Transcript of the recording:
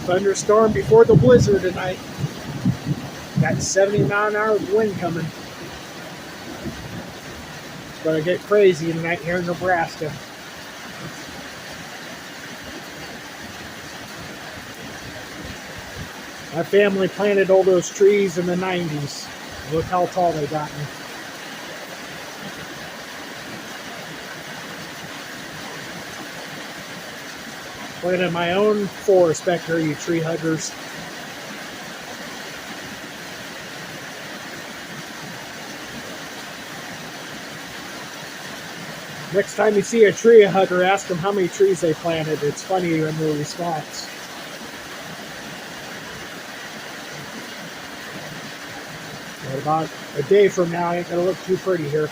thunderstorm before the blizzard tonight. Got 70-mile-an-hour wind coming. It's going to get crazy tonight here in Nebraska. My family planted all those trees in the 90s. Look how tall they got me. Planted my own forest back here, you tree huggers. Next time you see a tree hugger, ask them how many trees they planted. It's funny in their response. But about a day from now, I ain't gonna look too pretty here.